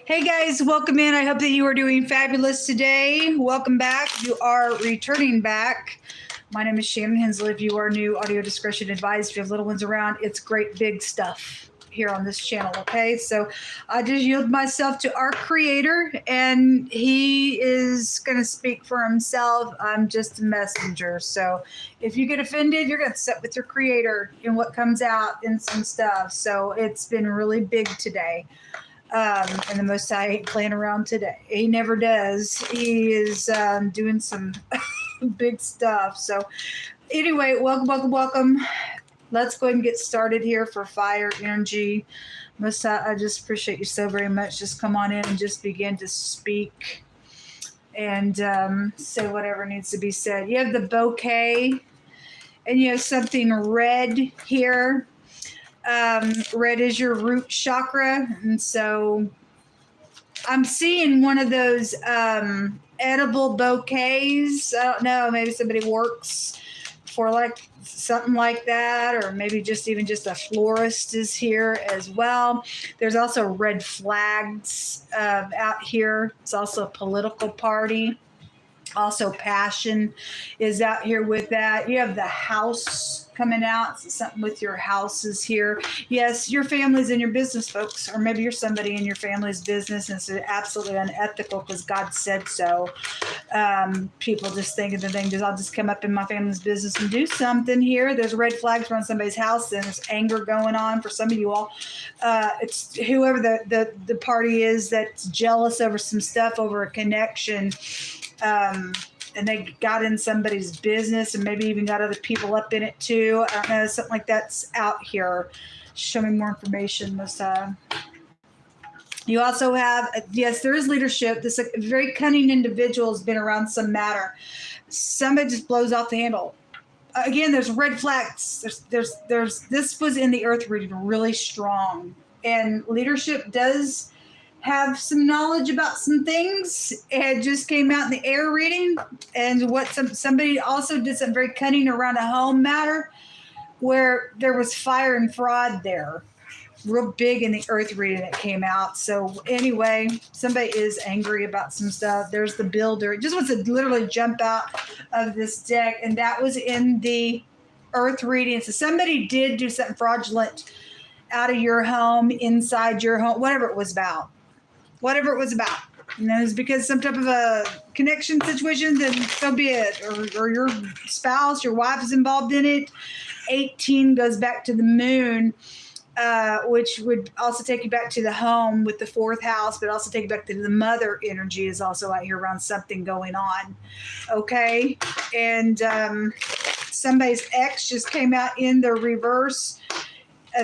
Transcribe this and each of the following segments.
Hey guys, welcome in. I hope that you are doing fabulous today. Welcome back. You are returning back. My name is Shannon Hensley. If you are new, audio discretion advised. If you have little ones around, it's great big stuff here on this channel, okay? So I just yield myself to our creator, and he is going to speak for himself. I'm just a messenger. So if you get offended, you're going to sit with your creator in what comes out in some stuff. So it's been really big today. And the Most High ain't playing around today. He never does. He is doing some big stuff. So anyway, welcome. Let's go ahead and get started here for fire energy. Most High, I just appreciate you so very much. Just come on in and just begin to speak and say whatever needs to be said. You have the bouquet, and you have something red here. Red is your root chakra, and so I'm seeing one of those edible bouquets. I don't know, maybe somebody works for like something like that, or maybe just even just a florist is here as well. There's also red flags out here. It's also a political party. Also, passion is out here with that. You have the house coming out. So something with your houses here. Yes, your family's in your business, folks, or maybe you're somebody in your family's business, and it's absolutely unethical because God said so. People just thinking the thing, I'll just come up in my family's business and do something here. There's red flags around somebody's house, and there's anger going on for some of you all. It's whoever the party is that's jealous over some stuff, over a connection. And they got in somebody's business and maybe even got other people up in it too. I don't know, something like that's out here. Show me more information this time. You also have, yes, there is leadership. This very cunning individual has been around some matter. Somebody just blows off the handle. Again, there's red flags. There's this was in the earth reading really strong. And leadership does have some knowledge about some things. It just came out in the air reading, and what somebody also did some very cunning around a home matter where there was fire and fraud there, real big in the earth reading that came out. So anyway, somebody is angry about some stuff. There's the builder. It just wants to literally jump out of this deck, and that was in the earth reading. So somebody did do something fraudulent out of your home, inside your home, whatever it was about. Whatever it was about. And it was because some type of a connection situation, then so be it. Or your spouse, your wife is involved in it. 18 goes back to the moon, which would also take you back to the home with the fourth house, but also take you back to the mother energy is also out here around something going on. Okay? And somebody's ex just came out in the reverse.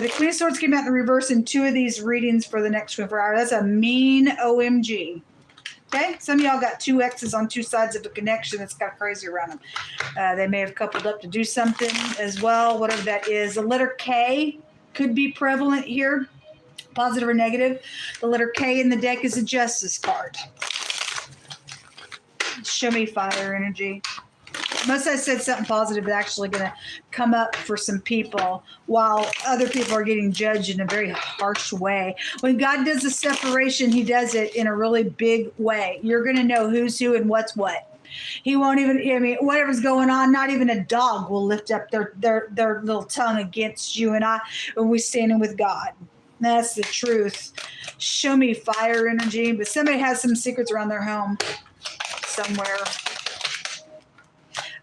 The Queen of Swords came out in the reverse in two of these readings for the next 24 hours. That's a mean OMG. Okay? Some of y'all got two X's on two sides of a connection that's got crazy around them. They may have coupled up to do something as well, whatever that is. The letter K could be prevalent here, positive or negative. The letter K in the deck is a Justice card. Show me fire energy. Most I said something positive is actually going to come up for some people, while other people are getting judged in a very harsh way. When God does a separation, he does it in a really big way. You're going to know who's who and what's what. He won't even, I mean, whatever's going on, not even a dog will lift up their little tongue against you and I when we standing with God. That's the truth. Show me fire energy, but somebody has some secrets around their home somewhere.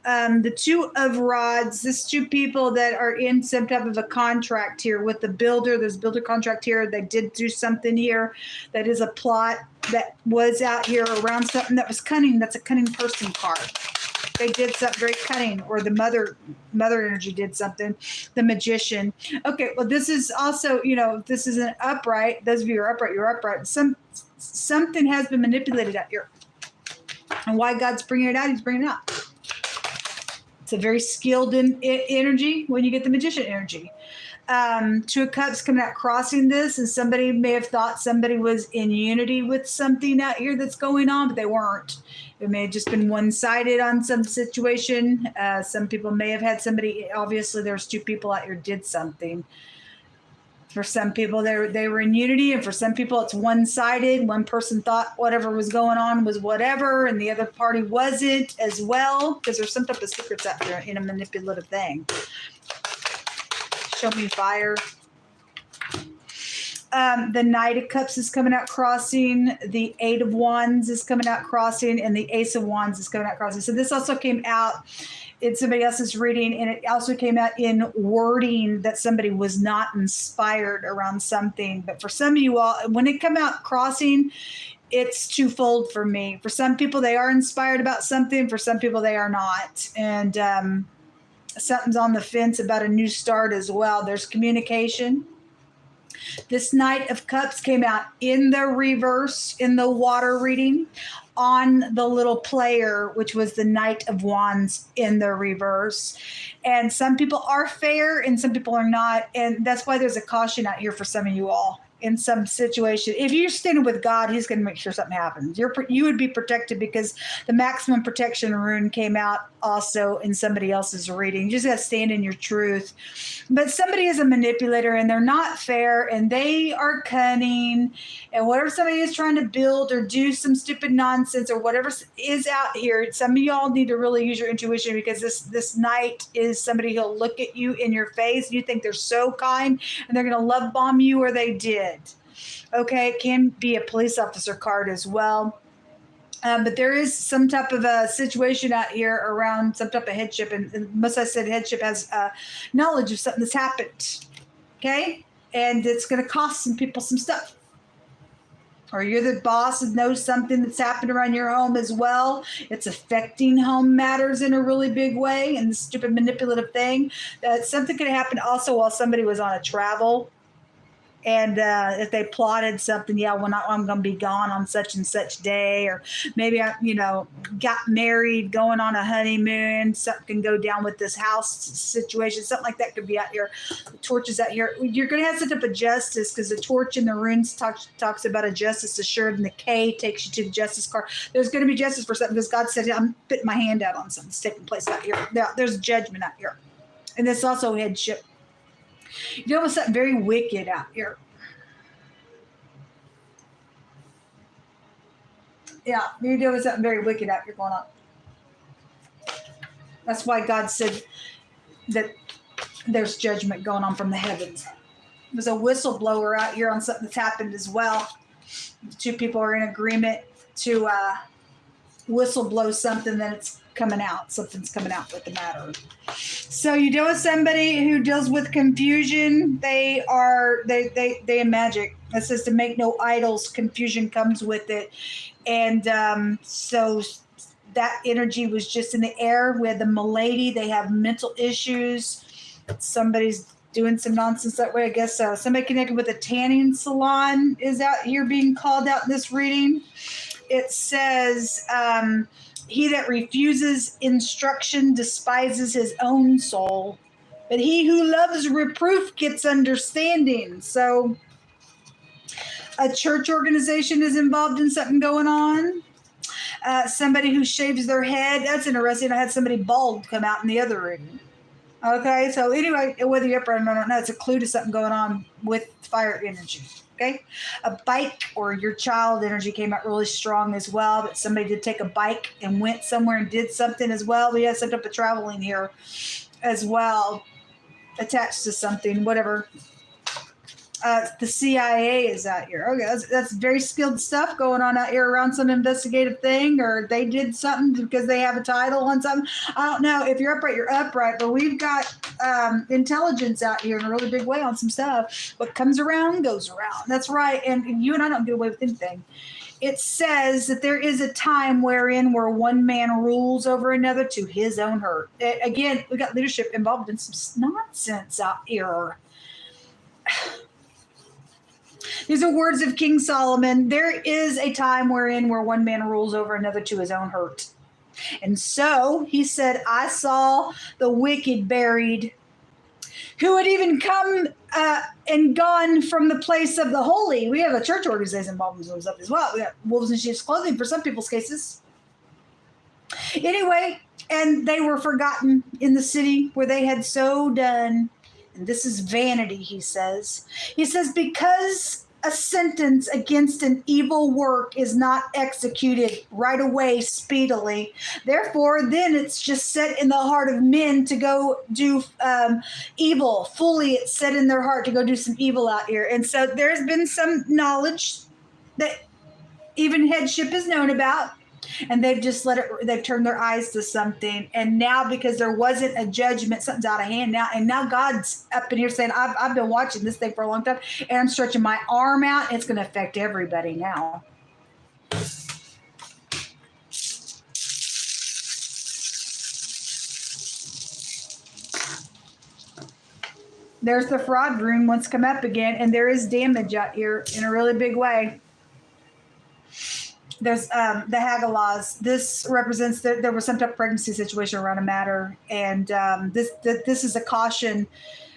The Two of Rods, this two people that are in some type of a contract here with the builder. There's a builder contract here. They did do something here that is a plot that was out here around something that was cunning. That's a cunning person card. They did something very cunning, or the mother energy did something. The Magician. Okay, well, this is also, you know, this is an upright. Those of you who are upright, you're upright. Something has been manipulated out here. And why God's bringing it out, he's bringing it out. It's a very skilled energy when you get the Magician energy. Two of Cups coming out crossing this, and somebody may have thought somebody was in unity with something out here that's going on, but they weren't. It may have just been one-sided on some situation. Some people may have had somebody, obviously there's two people out here did something. For some people, they were in unity, and for some people, it's one-sided. One person thought whatever was going on was whatever, and the other party wasn't as well, because there's some type of secrets out there in a manipulative thing. Show me fire. The Knight of Cups is coming out crossing. The Eight of Wands is coming out crossing, and the Ace of Wands is coming out crossing. So this also came out in somebody else's reading, and it also came out in wording that somebody was not inspired around something. But for some of you all, when it come out crossing, it's twofold for me. For some people, they are inspired about something. For some people, they are not. And something's on the fence about a new start as well. There's communication. This Knight of Cups came out in the reverse in the water reading on the little player, which was the Knight of Wands in the reverse. And some people are fair and some people are not. And that's why there's a caution out here for some of you all. In some situation, if you're standing with God, he's going to make sure something happens. You would be protected because the maximum protection rune came out also in somebody else's reading. You just got to stand in your truth. But somebody is a manipulator and they're not fair and they are cunning, and whatever somebody is trying to build or do some stupid nonsense or whatever is out here, some of y'all need to really use your intuition, because this knight is somebody who'll look at you in your face. You think they're so kind and they're going to love bomb you, or they did. Okay, it can be a police officer card as well. But there is some type of a situation out here around some type of headship. And most I said headship has knowledge of something that's happened. Okay? And it's going to cost some people some stuff. Or you're the boss and knows something that's happened around your home as well. It's affecting home matters in a really big way. And the stupid manipulative thing. Something could happen also while somebody was on a travel. And if they plotted something, yeah, well, I'm going to be gone on such and such day, or maybe I, got married, going on a honeymoon. Something can go down with this house situation. Something like that could be out here. The torches out here. You're going to have some type of justice, because the torch in the runes talks about a justice assured, and the K takes you to the justice card. There's going to be justice for something, because God said, I'm putting my hand out on something that's taking place out here. There's judgment out here, and there's also headship. You deal with something very wicked out here. Yeah, you deal with something very wicked out here going on. That's why God said that there's judgment going on from the heavens. There's a whistleblower out here on something that's happened as well. Two people are in agreement to whistleblow something, then it's coming out. Something's coming out with the matter. So you deal with somebody who deals with confusion. They in magic. It says to make no idols. Confusion comes with it. And so that energy was just in the air. We had the milady. They have mental issues. Somebody's doing some nonsense that way. I guess somebody connected with a tanning salon is out here being called out in this reading. It says, he that refuses instruction despises his own soul, but he who loves reproof gets understanding. So a church organization is involved in something going on. Somebody who shaves their head. That's interesting. I had somebody bald come out in the other reading. Okay, so anyway, whether you're upright or not, I don't know. It's a clue to something going on with fire energy. Okay, a bike or your child energy came out really strong as well. But somebody did take a bike and went somewhere and did something as well. We had some type of traveling here as well, attached to something, whatever. The C.I.A. is out here. Okay, that's very skilled stuff going on out here around some investigative thing, or they did something because they have a title on something. I don't know. If you're upright, you're upright. But we've got intelligence out here in a really big way on some stuff. What comes around goes around. That's right. And you and I don't get away with anything. It says that there is a time where one man rules over another to his own hurt. Again, we got leadership involved in some nonsense out here. These are words of King Solomon. There is a time where one man rules over another to his own hurt. And so he said, I saw the wicked buried, who had even come and gone from the place of the holy. We have a church organization involved in some stuff as well. We got wolves in sheep's clothing for some people's cases. Anyway, and they were forgotten in the city where they had so done And this is vanity, he says. He says, because a sentence against an evil work is not executed right away speedily, therefore then it's just set in the heart of men to go do evil. Fully it's set in their heart to go do some evil out here. And so there's been some knowledge that even headship is known about, and they've just they've turned their eyes to something. And now, because there wasn't a judgment, something's out of hand now, and now God's up in here saying, I've been watching this thing for a long time, and I'm stretching my arm out, and it's going to affect everybody now. There's the fraud rune once come up again, and there is damage out here in a really big way. There's the Hagalaz. This represents that there was some type of pregnancy situation around a matter, and this is a caution.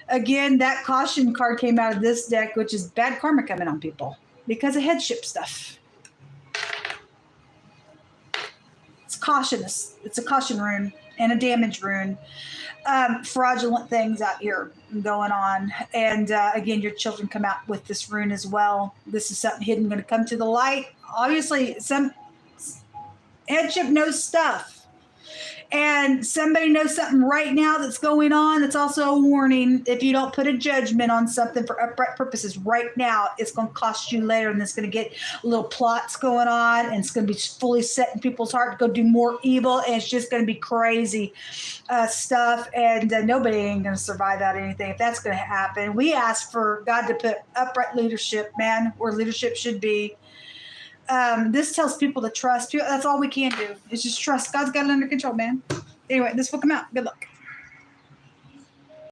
Again, that caution card came out of this deck, which is bad karma coming on people because of headship stuff. It's cautious. It's a caution rune and a damage rune. Fraudulent things out here going on, and again, your children come out with this rune as well. This is something hidden, going to come to the light. Obviously, some headship knows stuff, and somebody knows something right now that's going on. It's also a warning. If you don't put a judgment on something for upright purposes right now, it's going to cost you later, and it's going to get little plots going on, and it's going to be fully set in people's heart to go do more evil, and it's just going to be crazy stuff, and nobody ain't going to survive out of anything if that's going to happen. We ask for God to put upright leadership, man, where leadership should be. This tells people to trust. That's all we can do is just trust. God's got it under control, man. Anyway, this will come out. Good luck.